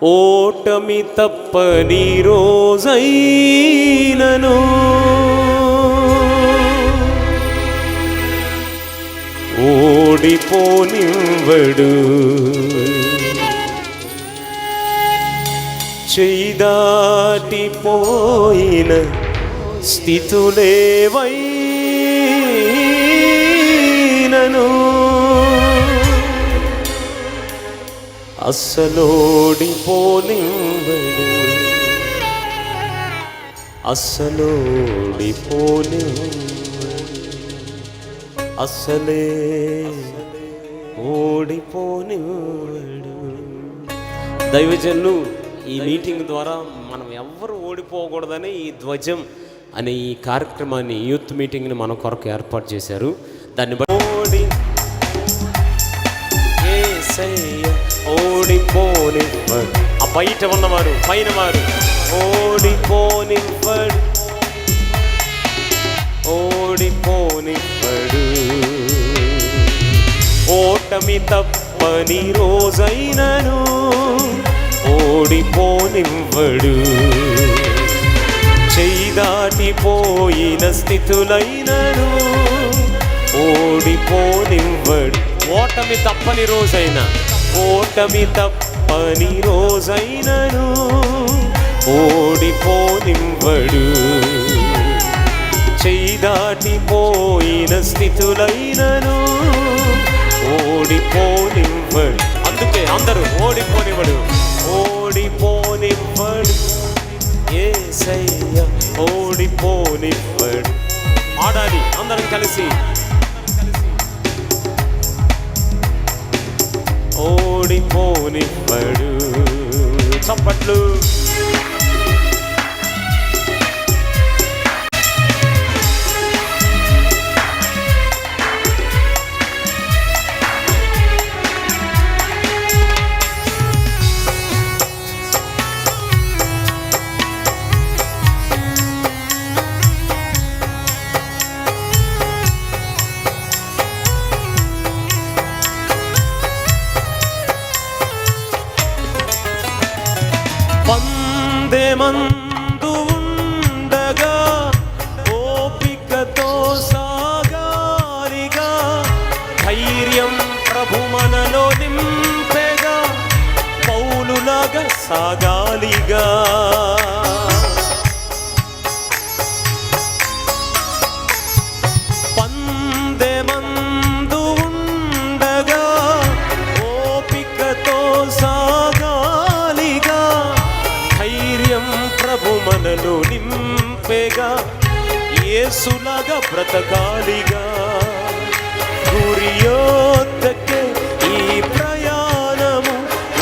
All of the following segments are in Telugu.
ఓటమి తప్పని రోజైనను ఓడిపోనివ్వడు, చేదాటిపోయిన స్థితులేవైనను అస్సలోడిపోనివ్వడు, అస్సలే ఓడిపోనివ్వడు. దైవజనులు ఈ మీటింగ్ ద్వారా మనం ఎవ్వరు ఓడిపోకూడదని ఈ ధ్వజం అనే ఈ కార్యక్రమాన్ని, యూత్ మీటింగ్ని మన కొరకు ఏర్పాటు చేశారు. దాన్ని బట్టి ఓడిపోనివ్వడు, ఆ బయట ఉన్నవారు పైన వారు ఓడిపోనివ్వడు, ఓడిపోనివ్వడు. ఓటమి తప్పని రోజైనను ఓడిపోనివ్వడు, చేదాటిపోయిన స్థితులైనను ఓడిపోనివ్వడు. ఓటమి తప్పని రోజైనా, ఓటమి తప్పని రోజైనను ఓడిపోనివ్వడు, చేదాటిపోయిన స్థితులైనను ఓడిపోనివ్వడు. అందుకే అందరూ ఓడిపోనివ్వడు, ఓడిపోనివ్వడు, యేసయ్య ఓడిపోనివ్వడు. ఆడాలి అందరం కలిసి, ఓడిపోనివ్వడు. చప్పట్లు. పందెమందు ఉండగా ఓపికతో సాగాలిగా, ధైర్యం ప్రభు మనలో నింపెగా పౌలులాగా సాగాలిగా. పందెమందు ఉండగా ఓపికతో సాగాలిగా, ధైర్యం ప్రభు మనలో నింపెగా యేసులాగా బ్రతకాలిగా. గురియొద్దకే ఈ ప్రయాణము,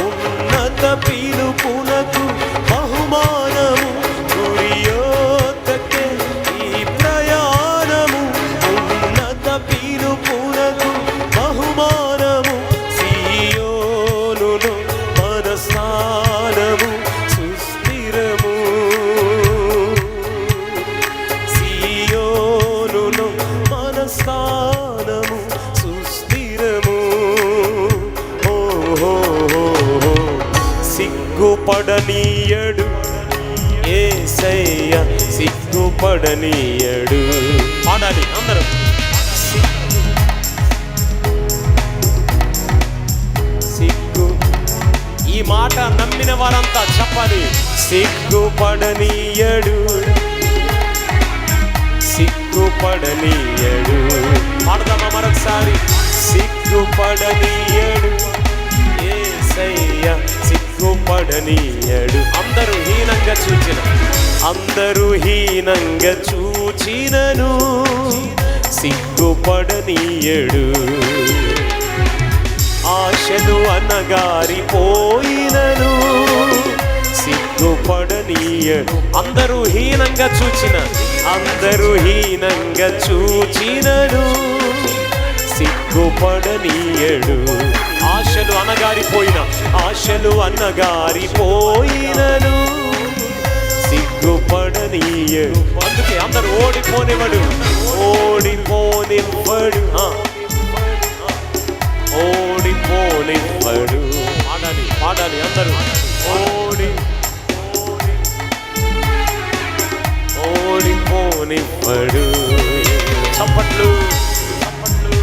ఉన్నత పిలుపునకు బహుమానము. గురియొద్దకే ఈ ప్రయాణము, ఉన్నత పిలుపునకు బహుమానము. సియోనులో మన స్థానము సుస్థిరము, సియోనులో మన స్థానము సుస్థిరము. సిగ్గుపడనీయడు యేసయ్య, సిగ్గుపడనీయడు. పాడాలి అందరూ. సిగ్గు, ఈ మాట నమ్మిన వారంతా చెప్పాలి. సిగ్గుపడనీయడు, సిగ్గుపడనీయడు. పాడదామా మరొకసారి. సిగ్గుపడనీయడు యేసయ్య, సిగ్గుపడనీయడు. అందరూ హీనంగా చూచిన, అందరూ హీనంగా చూచినను సిగ్గుపడనీయడు. ఆశలు అనగారిపోయినను సిగ్గుపడనీయడు. అందరూ హీనంగా చూచిన, అందరూ హీనంగా చూచినను సిగ్గుపడనీయడు. ఆశలు అనగారిపోయిన, ఆశలు అనగారిపోయినను సిగ్గుపడనీయడు. అందుకే అందరూ ఓడిపోనివ్వడు, ఓడిపోనివ్వడు, ఓడిపోనివ్వడు. పాడాలి పాడాలి అందరూ. ఓడి ఓడిపోనివ్వడు. చప్పట్లు చప్పట్లు.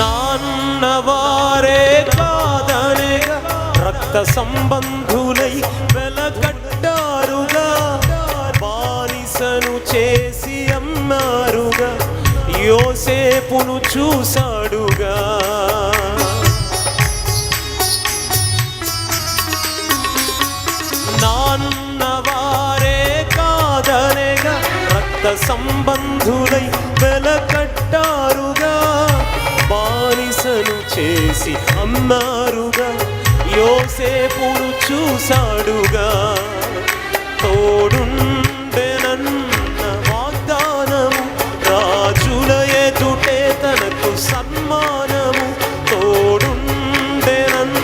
నాన్నవారే కాదనేగా రక్త సంబంధులై వెలకట్టారుగా, బానిసను చేసి అమ్మారుగా, యోసేపును చూశాడుగా. నాన్నవారే కాదనేగా రక్త సంబంధులై వెలకట్టారుగా, బానిసను చేసి అమ్మారుగా, యోసేపును చూశాడుగా. తోడుండెనన్న వాగ్దానము, రాజుల ఎదుటే తనకు సన్మానము. తోడుండెనన్న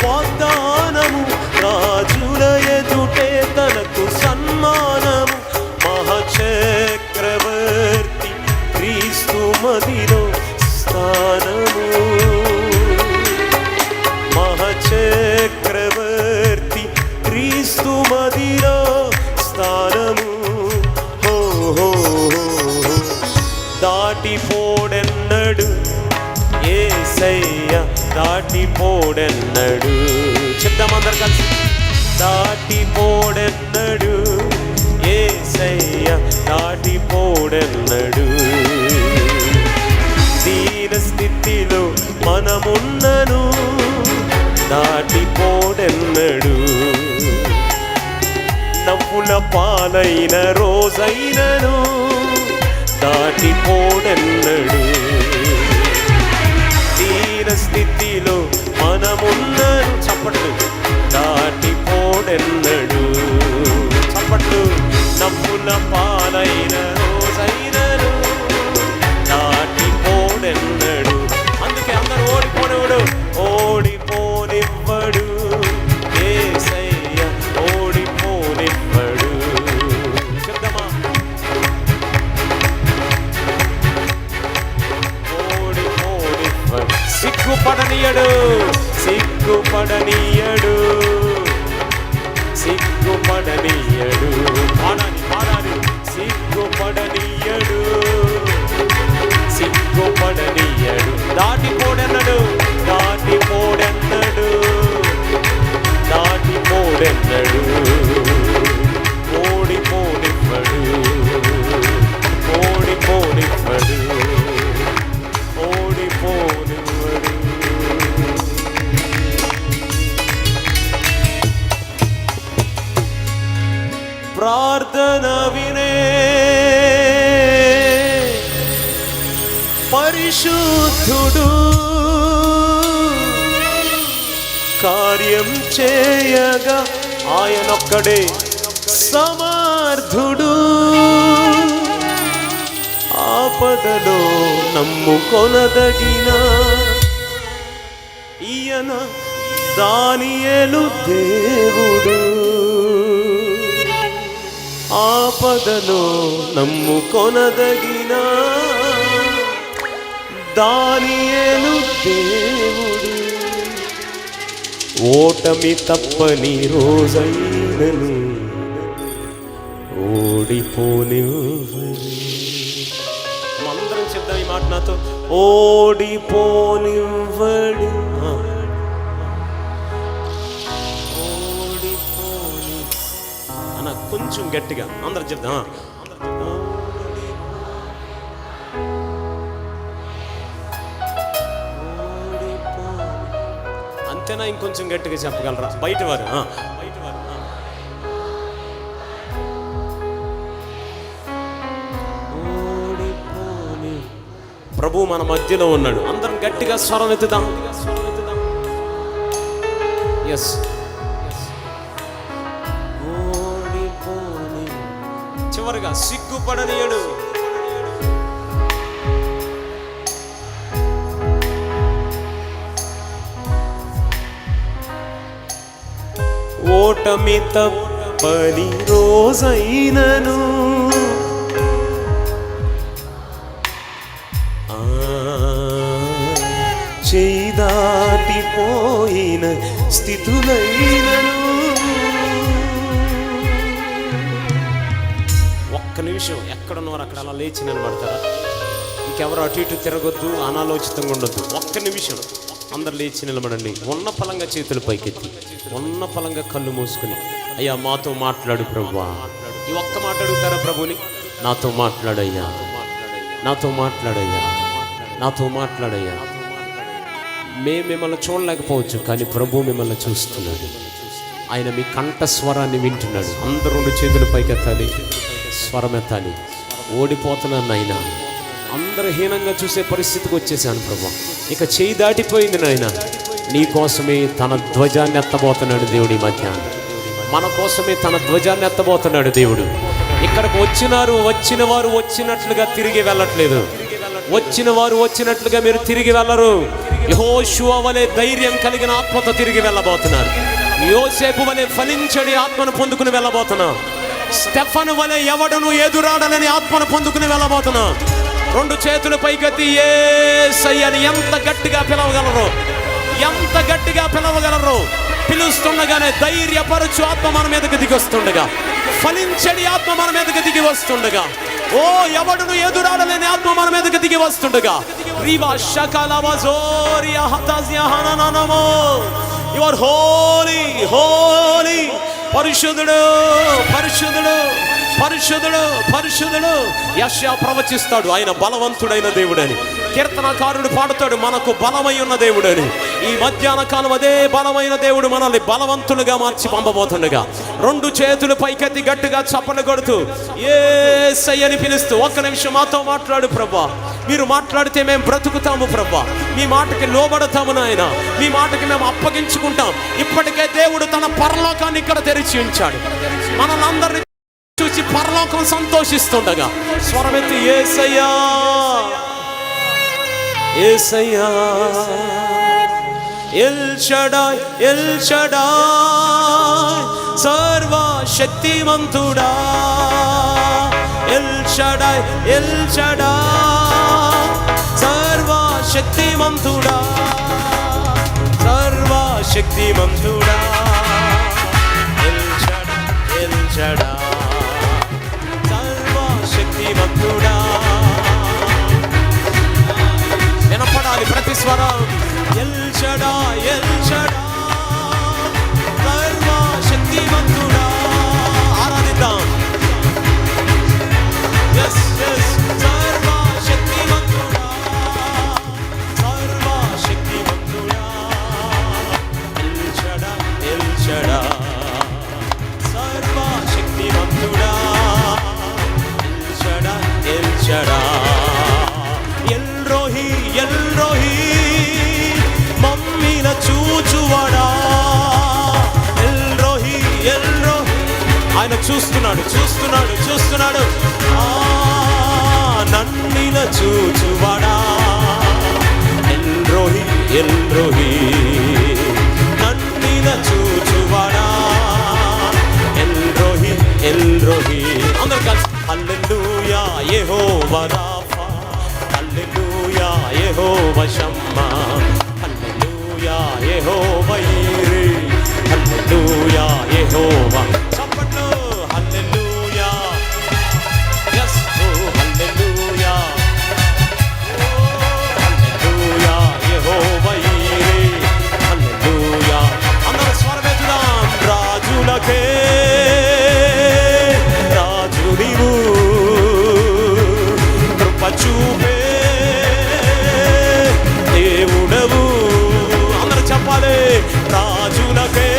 వాగ్దానము, రాజుల ఎదుటే తనకు సన్మానము. మహాచక్రవర్తి క్రీస్తు మదిలో స్థానము. మహాచక్రవర్తి క్రీస్తు మదిలో స్థానము. హో హో దాటిపోడెన్నడు యేసయ్య, దాటిపోడెన్నడు. చెప్తామందరు కలిసి. దాటిపోడెన్నడు యేసయ్య, దాటిపోడెన్నడు. దీన స్థితిలో మనమున్నను, దాటిపోడెన్నడు. నవ్వుల పాలైన రోజైనను, దాటిపోడెన్నడు. దీన స్థితిలో మనమున్నను. చప్పట్లు. దాటిపోడెన్నడు. చప్పట్లు. నవ్వుల పాలైన రోజైనను, దాటిపోడెన్నడు. అందుకే అందరూ ఓడిపోనివ్వడు, ఓడిపోనివ్వడు. యేసయ్య ఓడిపోనివ్వడు. చెప్దామా? ఓడిపోనివ్వడు. సిగ్గుపడనీయడు, సిగ్గుపడనీయడు, సిగ్గుపడనీయడు. పాడాలి పాడాలి. సిగ్గుపడనీయడు, సిగ్గుపడనీయడు. దాటిపోడెన్నడు, దాటిపోడెన్నడు, దాటిపోడెన్నడు. ఓడిపోనివ్వడు, ఓడిపోనివ్వడు, ఓడిపోనివ్వడు. ప్రార్థన వినే పరిశుద్ధుడు, కార్యం చేయగా ఆయనొక్కడే సమర్థుడు. ఆపదలో నమ్ముకొనదగిన ఈయన దానియేలు దేవుడు. ఆపదలో నమ్ముకొనదగిన దానియేలు దేవుడు. ఓటమి తప్పని రోజైనను, ఓడిపోనివ్వడు. అందరం చెప్దాం ఈ మాట నాతో. ఓడిపోనివ్వడు, ఓడిపోని అన్న కొంచెం గట్టిగా అందరం చెప్దాం. అంతేనా? ఇంకొంచెం గట్టిగా చెప్పగలరా బయట వారు? ప్రభు మన మధ్యలో ఉన్నాడు. అందరం గట్టిగా స్వరం ఎత్తుదాం. ఎస్, చివరిగా సిగ్గుపడనీయడు. ఓటమి తప్పని రోజైనను చేయి దాటిపోయిన స్థితులైనను. ఒక్క నిమిషం ఎక్కడున్నవారు అక్కడ అలా లేచి నిలబడతారా? ఇంకెవరు అటు ఇటు తిరగొద్దు, అనాలోచితంగా ఉండొద్దు. ఒక్క నిమిషం అందరు లేచి నిలబడండి. ఉన్న పలంగా చేతులు పైకెత్తి, ఉన్న పలంగా కళ్ళు మూసుకుని, అయ్యా మాతో మాట్లాడు ప్రభువా. ఈ ఒక్క మాట అడుగుతారా ప్రభుని? నాతో మాట్లాడయ్యా, నాతో మాట్లాడయ్యా, నాతో మాట్లాడయ్యా. మేము మిమ్మల్ని చూడలేకపోవచ్చు, కానీ ప్రభు మిమ్మల్ని చూస్తున్నాడు. ఆయన మీ కంఠస్వరాన్ని వింటున్నాడు. అందరూ 2 చేతులు పైకెత్తాలి, స్వరం ఎత్తాలి. ఓడిపోతున్నాను నాయన, అందరూ హీనంగా చూసే పరిస్థితికి వచ్చేసాను ప్రభు. ఇక చేయి దాటిపోయింది నాయన. నీ కోసమే తన ధ్వజాన్ని ఎత్తబోతున్నాడు దేవుడి మధ్యాహ్నం. మన కోసమే తన ధ్వజాన్ని ఎత్తబోతున్నాడు దేవుడు. ఇక్కడికి వచ్చిన వారు వచ్చినట్లుగా తిరిగి వెళ్ళట్లేదు. వచ్చిన వారు వచ్చినట్లుగా మీరు తిరిగి వెళ్ళరు. యెహోషువ వలె ధైర్యం కలిగిన ఆత్మతో తిరిగి వెళ్ళబోతున్నారు. యోసేపు వలె ఫలించడి ఆత్మను పొందుకుని వెళ్ళబోతున్నా. స్టెఫను వలె ఎవడను ఎదురాడలని ఆత్మను పొందుకుని వెళ్ళబోతున్నా. 2 చేతులు పైకెత్తి యేసయ్యని ఎంత గట్టిగా పిలవగలరు, ఎంత గట్టిగా పిలవగలరు. పిలుస్తుండగానే ధైర్యపరచు ఆత్మ మన మీదకి దిగి వస్తుండగా, ఫలించడి ఆత్మ మన మీదకి దిగి వస్తుండగా, ఓ ఎవడును ఎదురాడలేని ఆత్మ మన మీదకి దిగి వస్తుండగా, యు ఆర్ హోలీ హోలీ. పరిశుద్ధుడు పరిశుద్ధుడు పరిశుద్ధుడు పరిశుద్ధుడు. యెషయా ప్రవచిస్తాడు, ఆయన బలవంతుడైన దేవుడని. కీర్తనకారుడు పాడుతాడు, మనకు బలమై ఉన్న దేవుడని. ఈ మధ్యాహ్న కాలం అదే బలమైన దేవుడు మనల్ని బలవంతులుగా మార్చి పంపబోతుండగా 2 చేతులు పైకెత్తి గట్టిగా చప్పట్లు కొడుతూ యేసయ్యని పిలుస్తూ, ఒక్క నిమిషం మాతో మాట్లాడు ప్రభా. మీరు మాట్లాడితే మేము బ్రతుకుతాము ప్రభా. మీ మాటకి లోబడతాము నాయన. మీ మాటకి మేము అప్పగించుకుంటాం. ఇప్పటికే దేవుడు తన పరలోకాన్ని ఇక్కడ తెరిచి ఉంచాడు. మనల్ని అందరినీ చూసి పరలోకం సంతోషిస్తుండగా స్వరమెత్తి యేసయ్యా యేసయ్యా. ఎల్ షడాయ్ ఎల్ షడాయ్ సర్వశక్తిమంతుడా. ఎల్ షడాయ్ ఎల్ షడాయ్ సర్వశక్తిమంతుడా, సర్వశక్తిమంతుడా. ఎల్ షడాయ్ ఎల్ షడాయ్ శక్తిమంతుడా. వినపడాలి ప్రతి స్వరం. ఎల్ షడాయ్ ఎల్ షడాయ్ సర్వ శక్తిమంతుడా. ఆరాధిద్దాం. ఎస్ ఎస్ సర్వ శక్తిమంతుడా, సర్వ శక్తిమంతుడా. ఎల్ షడాయ్ ఎల్ షడాయ్ సర్వ శక్తిమంతుడా. El Shaddai El Roi El Roi మమ్మిన చూచువాడా. El Roi El Roi. ఆయన చూస్తున్నాడు చూస్తున్నాడు చూస్తున్నాడు. నన్నిన చూచువాడా. ఎల్ రోహి ఎల్ రోహి నన్నిన చూచువాడా. El Roi El Roi. అందరూ కలిసి హల్లెలూయా యెహోవా రాఫా, హల్లెలూయా యెహోవా షమ్మా, హల్లెలూయా యెహోవా ఈరే, హల్లెలూయా యెహోవా. చప్పట్లు. హల్లెలూయా. yes హల్లెలూయా. హల్లెలూయా యెహోవా ఈరే, హల్లెలూయా. అందరూ స్వరమెత్తుదాం. రాజులకే నీవు కృప చూపే దేవుడవు. అందరూ చెప్పాలి. రాజులకే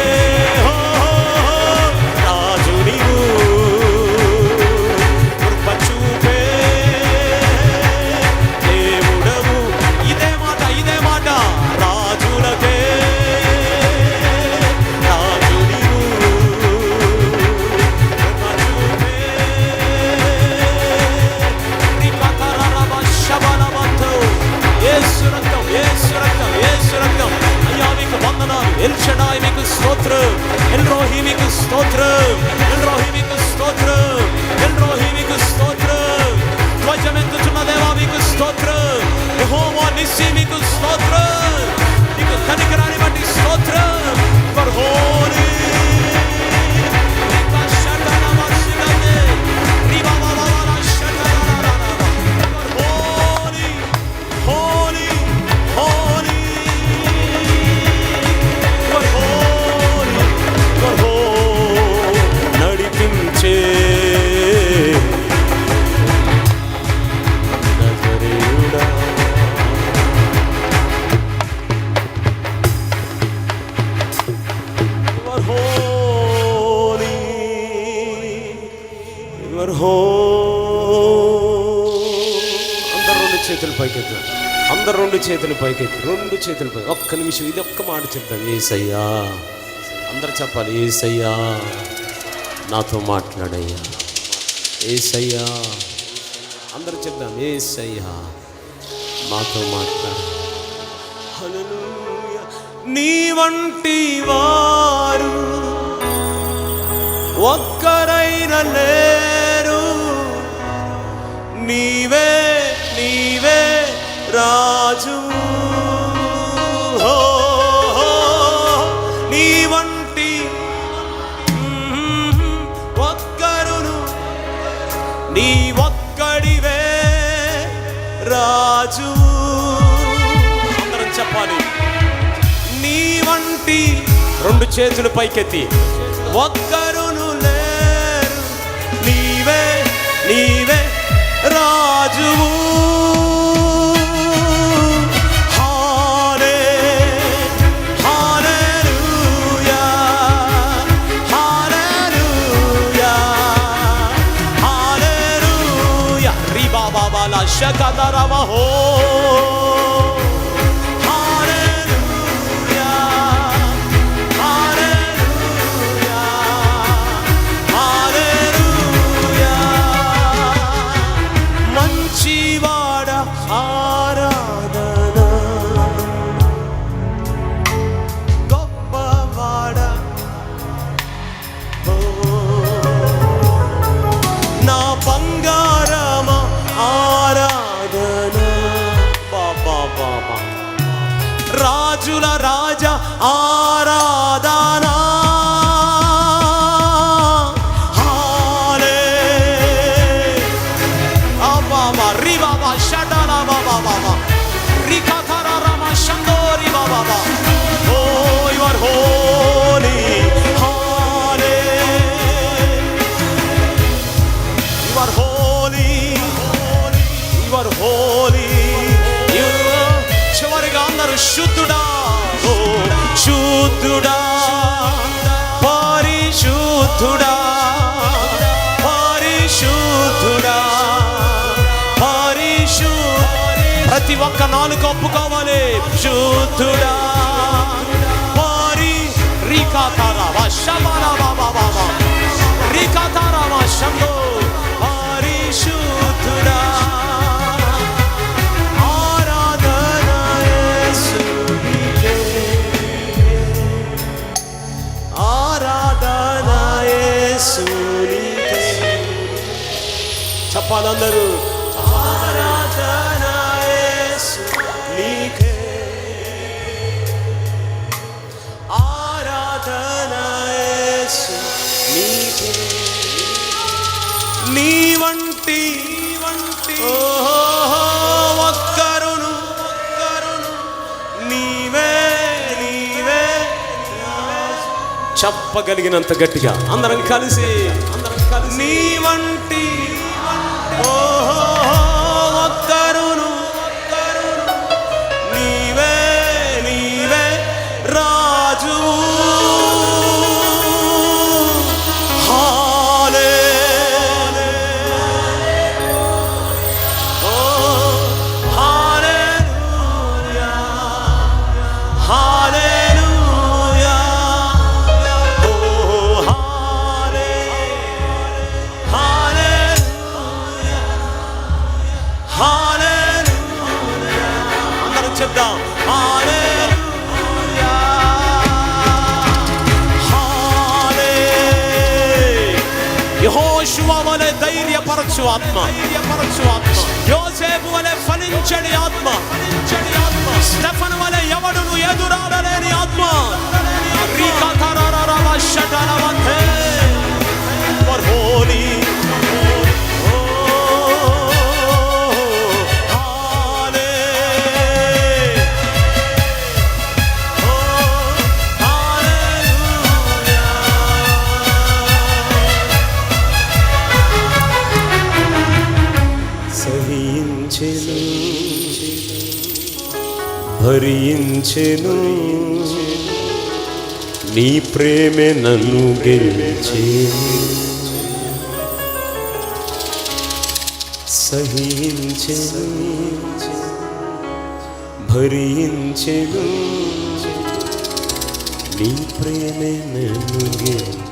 యువర్ హో. అందరు రెండు చేతులు పైకెత్తారు, అందరు రెండు చేతులు పైకెత్తి, రెండు చేతులు పై. ఒక్క నిమిషం ఇది ఒక్క మాట చెప్తాను. యేసయ్యా, అందరు చెప్పాలి, యేసయ్యా నాతో మాట్లాడయ్యా, యేసయ్యా. అందరు చెప్దాం, యేసయ్యా నాతో మాట్లాడు. హల్లెలూయా. నీ వంటి వారు ఒక్కరైనా లేరు, నీవే నీవే రాజు. నీ వంటి ఒక్కరును, నీ ఒక్కడివే రాజు. అందరం చెప్పాలి, నీ వంటి. రెండు చేతులు పైకెత్తి, ఒక్కరును లేరు, నీవే నీవే రాజువు. శకదరవహో. హల్లెలూయా, హల్లెలూయా, హల్లెలూయా. మంచివాడ ఆరాధన, గొప్పవాడ నా బంగారమా ఆరాధన. బాబా బాబా రాజుల రాజా ఆరాధన. హాలే బాబా రి బాబా షడల బాబా బాబా రికథర రమ షందోరి బాబా బాబా. Oh you are holy. హాలే you are holy, you are holy. చివరిగా అందరూ శుద్ధుడా, ఓ శుద్ధుడా, పరిశుద్ధుడా, పరిశుద్ధుడా, పరిశుద్ధ. ప్రతి ఒక్క నాలుగు ఒప్పుకోవాలి, శుద్ధుడా, పరి రికాతారా వశమరా బాబా బాబా రికాతారా వశంలో పరిశుద్ధుడా. చెప్పాలందరూ, ఆరాధన యేసు నీకే, ఆరాధన యేసు నీకే. నీ వంటి ఒక్కరును నీవే నీవే. చెప్పగలిగినంత గట్టిగా అందరం కలిసి, నీ వంటి ఒక్కరును నీవే నీవే రాజు. హాలే హల్లెలూయా, హల్లెలూయా. ఓ హాలే హల్లెలూయా, హల్లెలూయా. అందరం చెప్దాం, హల్లెలూయా, హల్లే. యెహోషువ వలె ధైర్యపరచు ఆత్మ, యోసేపు వలె ఫలించడి ఆత్మ, స్టెఫను వలె ఎవడును ఎదురాడలేని ఆత్మ. రికథరరరవ షటరవతే. You are holy. సహించెను, భరించెను, నీ ప్రేమే నన్ను గెలిచెను. సహించెను భరించెను నీ ప్రేమే నన్ను